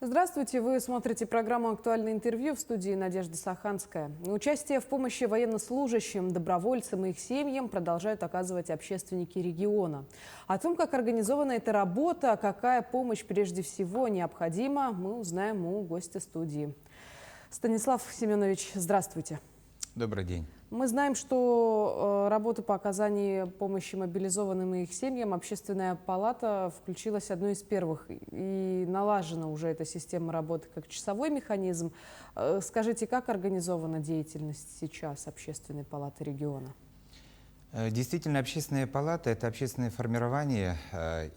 Здравствуйте, вы смотрите программу «Актуальное интервью», в студии Надежда Саханская. Участие в помощи военнослужащим, добровольцам и их семьям продолжают оказывать общественники региона. О том, как организована эта работа, какая помощь прежде всего необходима, мы узнаем у гостя студии. Станислав Семенович, здравствуйте. Добрый день. Мы знаем, что работа по оказанию помощи мобилизованным и их семьям Общественная палата включилась одной из первых. И налажена уже эта система работы как часовой механизм. Скажите, как организована деятельность сейчас Общественной палаты региона? Действительно, Общественная палата – это общественное формирование,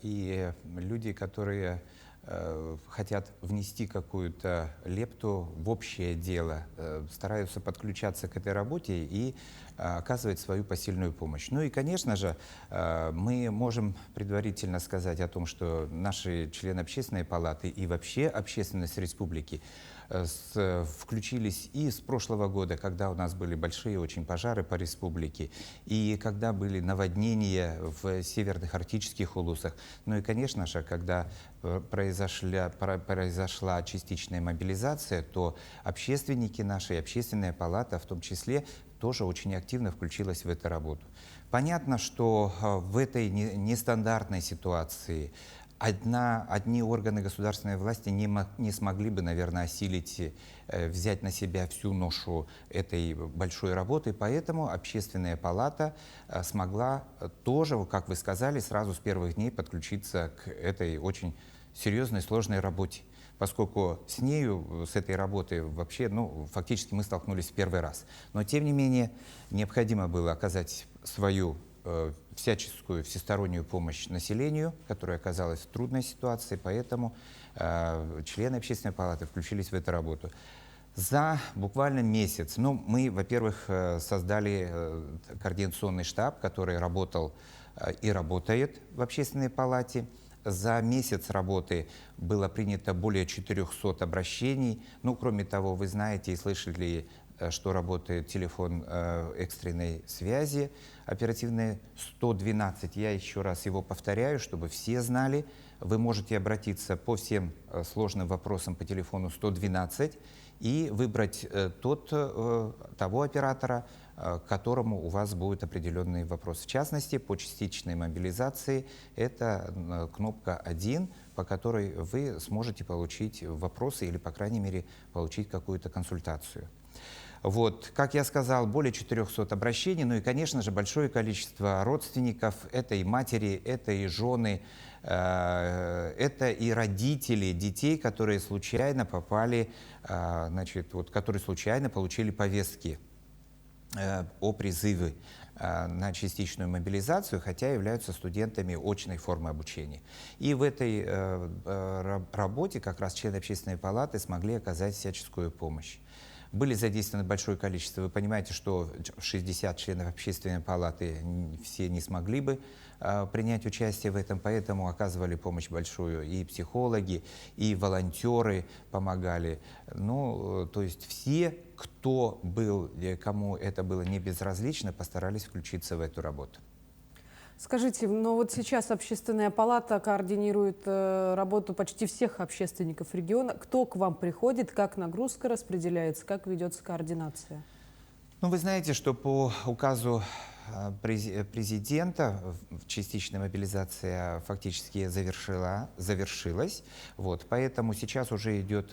и люди, которые хотят внести какую-то лепту в общее дело, стараются подключаться к этой работе и оказывать свою посильную помощь. Ну и, конечно же, мы можем предварительно сказать о том, что наши члены Общественной палаты и вообще общественность республики включились и с прошлого года, когда у нас были большие очень пожары по республике, и когда были наводнения в северных арктических улусах. Ну и, конечно же, когда произошла частичная мобилизация, то общественники наши, общественная палата в том числе, тоже очень активно включилась в эту работу. Понятно, что в этой нестандартной ситуации одни органы государственной власти не смогли бы, наверное, осилить, взять на себя всю ношу этой большой работы, поэтому Общественная палата смогла тоже, как вы сказали, сразу с первых дней подключиться к этой очень серьезной, сложной работе, поскольку с этой работой вообще, фактически мы столкнулись в первый раз. Но, тем не менее, необходимо было оказать свою всяческую всестороннюю помощь населению, которое оказалось в трудной ситуации, поэтому члены Общественной палаты включились в эту работу. За буквально месяц, мы, во-первых, создали координационный штаб, который работал и работает в Общественной палате. За месяц работы было принято более 400 обращений. Кроме того, вы знаете и слышали, что работает телефон экстренной связи, оперативный 112. Я еще раз его повторяю, чтобы все знали. Вы можете обратиться по всем сложным вопросам по телефону 112 и выбрать того оператора, к которому у вас будут определенные вопросы. В частности, по частичной мобилизации это кнопка 1, по которой вы сможете получить вопросы или, по крайней мере, получить какую-то консультацию. Вот, как я сказал, более 400 обращений, и, конечно же, большое количество родственников, это и матери, это и жены, это и родители детей, которые случайно попали, которые случайно получили повестки о призыве на частичную мобилизацию, хотя являются студентами очной формы обучения. И в этой работе как раз члены Общественной палаты смогли оказать всяческую помощь. Были задействованы большое количество. Вы понимаете, что 60 членов Общественной палаты все не смогли бы принять участие в этом, поэтому оказывали помощь большую и психологи, и волонтеры помогали. То есть все, кто был, кому это было не безразлично, постарались включиться в эту работу. Скажите, вот сейчас Общественная палата координирует работу почти всех общественников региона. Кто к вам приходит, как нагрузка распределяется, как ведется координация? Вы знаете, что по указу президента частичная мобилизация фактически завершилась. Поэтому сейчас уже идет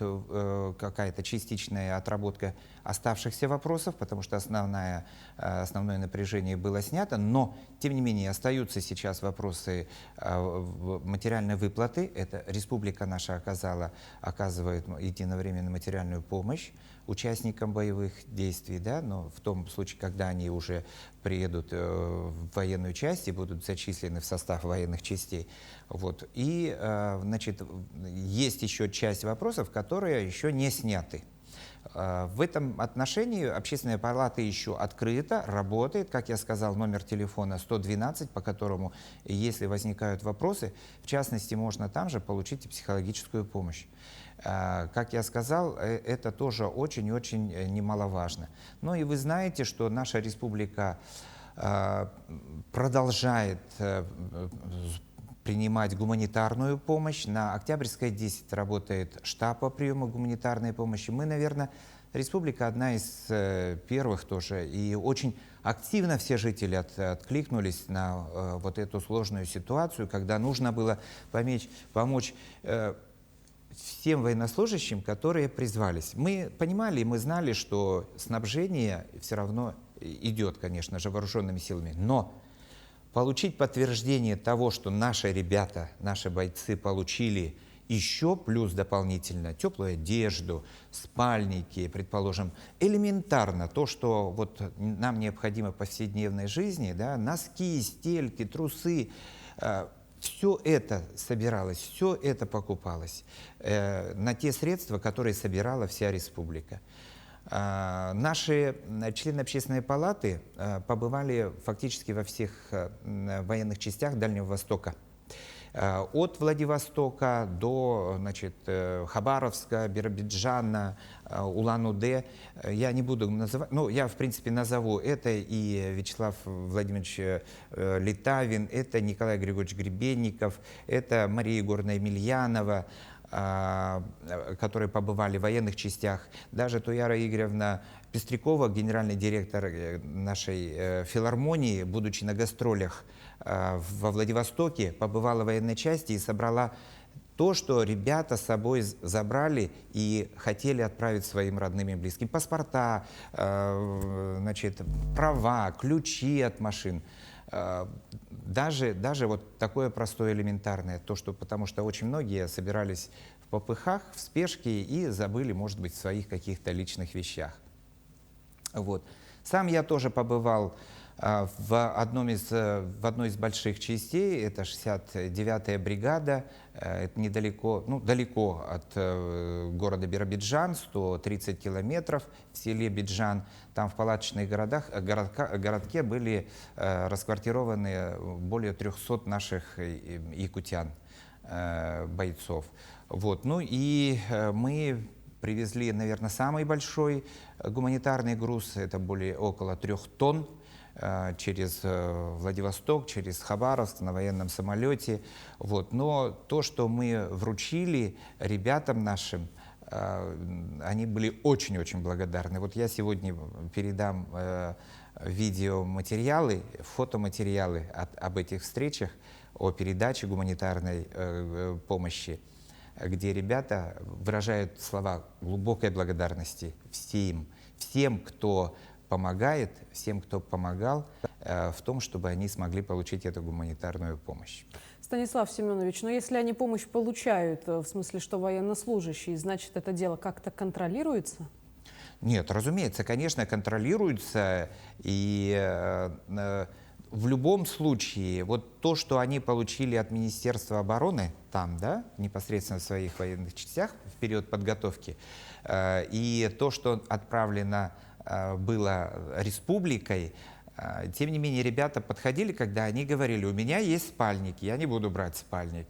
какая-то частичная отработка оставшихся вопросов, потому что основное напряжение было снято. Но, тем не менее, остаются сейчас вопросы материальной выплаты. Это республика наша оказывает единовременно материальную помощь участникам боевых действий, но в том случае, когда они уже приедут в военную часть и будут зачислены в состав военных частей. И, есть еще часть вопросов, которые еще не сняты. В этом отношении Общественная палата еще открыта, работает, как я сказал, номер телефона 112, по которому, если возникают вопросы, в частности, можно там же получить и психологическую помощь. Как я сказал, это тоже очень-очень немаловажно. И вы знаете, что наша республика продолжает принимать гуманитарную помощь. На Октябрьской 10 работает штаб по приему гуманитарной помощи. Мы, наверное, республика одна из первых тоже. И очень активно все жители откликнулись на вот эту сложную ситуацию, когда нужно было помочь всем военнослужащим, которые призвались. Мы понимали, мы знали, что снабжение все равно идет, конечно же, вооруженными силами, но получить подтверждение того, что наши ребята, наши бойцы получили еще плюс дополнительно теплую одежду, спальники, предположим, элементарно то, что вот нам необходимо в повседневной жизни, да, носки, стельки, трусы, все это собиралось, все это покупалось на те средства, которые собирала вся республика. Наши члены общественной палаты побывали фактически во всех военных частях Дальнего Востока. От Владивостока до, значит, Хабаровска, Биробиджана, Улан-Удэ. Я не буду называть, ну, я, в принципе, назову. Это и Вячеслав Владимирович Литавин, это Николай Григорьевич Гребенников, это Мария Егоровна Емельянова, которые побывали в военных частях. Даже Туяра Игоревна Пестрякова, генеральный директор нашей филармонии, будучи на гастролях во Владивостоке, побывала в военной части и собрала то, что ребята с собой забрали и хотели отправить своим родным и близким. Паспорта, значит, права, ключи от машин. Даже вот такое простое элементарное, потому что очень многие собирались в попыхах, в спешке и забыли, может быть, в своих каких-то личных вещах. Вот. Сам я тоже побывал в одной из больших частей, это 69-я бригада, это недалеко, ну, далеко от города Биробиджан, 130 километров в селе Биджан. Там в палаточных городке были расквартированы более 300 наших якутян, бойцов. Вот. Ну и мы привезли, наверное, самый большой гуманитарный груз, это около 3 тонн, через Владивосток, через Хабаровск на военном самолете. Вот. Но то, что мы вручили ребятам нашим, они были очень-очень благодарны. Вот я сегодня передам видеоматериалы, фотоматериалы об этих встречах, о передаче гуманитарной помощи, где ребята выражают слова глубокой благодарности всем, кто помогает, всем, кто помогал в том, чтобы они смогли получить эту гуманитарную помощь. Станислав Семенович, но если они помощь получают, в смысле, что военнослужащие, значит, это дело как-то контролируется? Нет, разумеется, конечно, контролируется. И в любом случае, вот то, что они получили от Министерства обороны, там, да, непосредственно в своих военных частях в период подготовки, и то, что отправлено было республикой, тем не менее ребята подходили, когда они говорили: у меня есть спальник, я не буду брать спальник.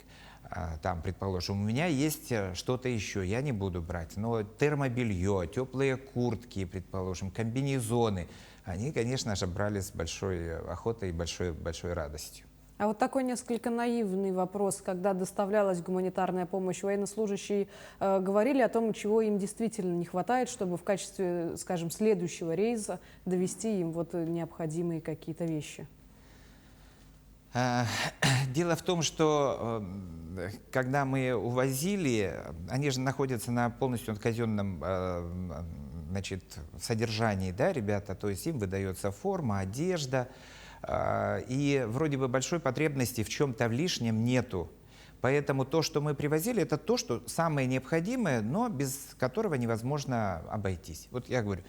Там, предположим, у меня есть что-то еще, я не буду брать. Но термобелье, теплые куртки, предположим, комбинезоны, они, конечно же, брали с большой охотой и большой радостью. А вот такой несколько наивный вопрос: когда доставлялась гуманитарная помощь, военнослужащие говорили о том, чего им действительно не хватает, чтобы в качестве, скажем, следующего рейса довести им вот необходимые какие-то вещи? Дело в том, что когда мы увозили, они же находятся на полностью казенном, значит, содержании, да, ребята, то есть им выдается форма, одежда, и вроде бы большой потребности в чем-то в лишнем нету. Поэтому то, что мы привозили, это то, что самое необходимое, но без которого невозможно обойтись. Вот я говорю,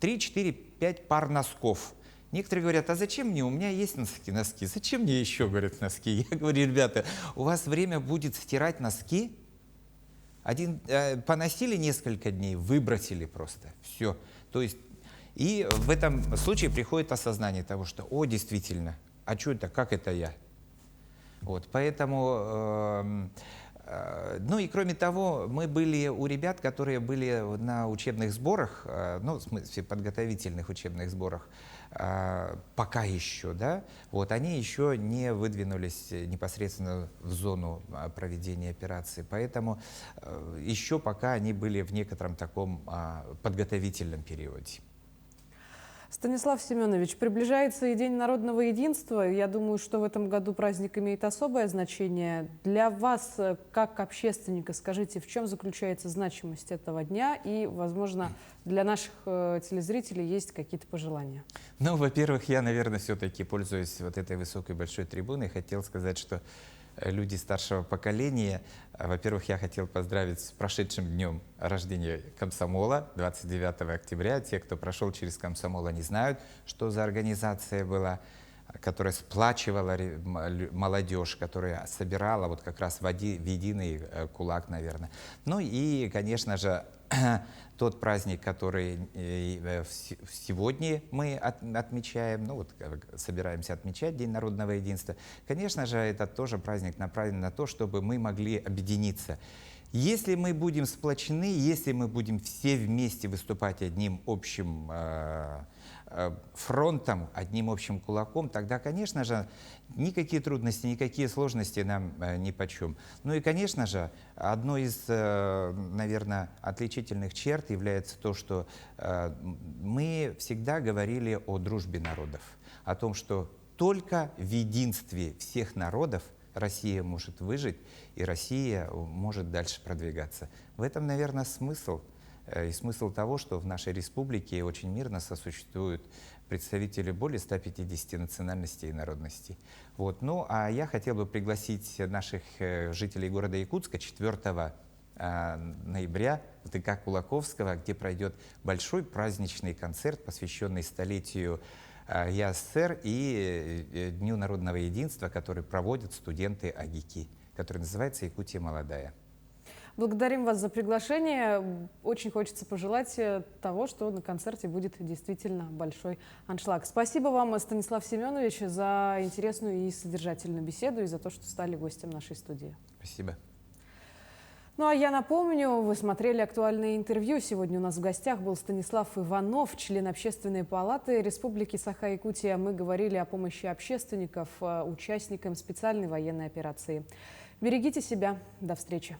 3, 4, 5 пар носков. Некоторые говорят: а зачем мне? У меня есть носки. Зачем мне еще, говорят, носки? Я говорю: ребята, у вас время будет стирать носки. Поносили несколько дней, выбросили просто. Все. То есть, и в этом случае приходит осознание того, что: о, действительно, а что это, как это я? Вот, поэтому Ну и кроме того, мы были у ребят, которые были на учебных сборах, ну, в смысле подготовительных учебных сборах, пока еще, да, вот они еще не выдвинулись непосредственно в зону проведения операции, поэтому еще пока они были в некотором таком подготовительном периоде. Станислав Семенович, приближается и День народного единства. Я думаю, что в этом году праздник имеет особое значение. Для вас, как общественника, скажите, в чем заключается значимость этого дня? И, возможно, для наших телезрителей есть какие-то пожелания? Ну, во-первых, я, наверное, все-таки, пользуясь вот этой высокой большой трибуной, хотел сказать, что люди старшего поколения, во-первых, я хотел поздравить с прошедшим днем рождения комсомола, 29 октября. Те, кто прошел через комсомол, они знают, что за организация была, которая сплачивала молодежь, которая собирала вот как раз в единый кулак, наверное. Ну и, конечно же, тот праздник, который сегодня мы отмечаем, ну вот собираемся отмечать День народного единства, конечно же, это тоже праздник направлен на то, чтобы мы могли объединиться. Если мы будем сплочены, если мы будем все вместе выступать одним общим фронтом, одним общим кулаком, тогда, конечно же, никакие трудности, никакие сложности нам нипочем. Ну и, конечно же, одной из, наверное, отличительных черт является то, что мы всегда говорили о дружбе народов, о том, что только в единстве всех народов Россия может выжить, и Россия может дальше продвигаться. В этом, наверное, смысл. И смысл того, что в нашей республике очень мирно сосуществуют представители более 150 национальностей и народностей. Вот. Ну, а я хотел бы пригласить наших жителей города Якутска 4 ноября в ДК Кулаковского, где пройдет большой праздничный концерт, посвященный столетию ЯССР и Дню народного единства, который проводят студенты АГИКИ, который называется «Якутия молодая». Благодарим вас за приглашение. Очень хочется пожелать того, что на концерте будет действительно большой аншлаг. Спасибо вам, Станислав Семенович, за интересную и содержательную беседу и за то, что стали гостем нашей студии. Спасибо. Ну а я напомню, вы смотрели актуальное интервью. Сегодня у нас в гостях был Станислав Иванов, член Общественной палаты Республики Саха-Якутия. Мы говорили о помощи общественников участникам специальной военной операции. Берегите себя. До встречи.